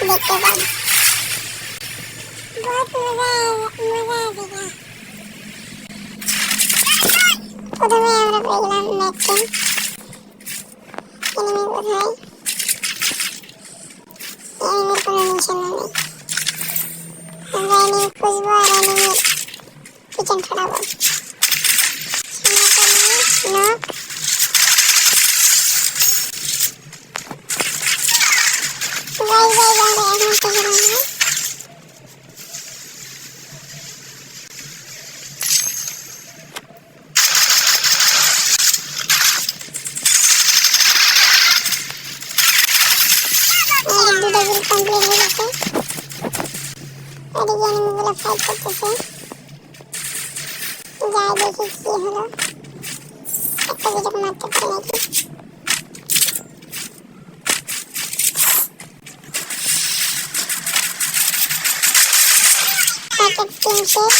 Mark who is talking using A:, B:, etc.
A: দেখতে পান। बहुत মজা আসবে। প্রথমে আমরা পেয়ে গেলাম ম্যাকটেন। এনিমি কোথায়? এনিমির কোনো নিশানা নেই। আমরা এনিমি খুঁজবো আর এনিমির পিছন ছাড়াবো। নক। গাইজ আমরা এখন থেকে রাখবো। দুটো কিল কমপ্লিট হয়ে গেছে। এদিকে এনিমিগুলো ফাইট করতেছে। যাই দেখি কি হলো। একটা বিটক মারতে পারে নাকি। একটা টিম শেষ।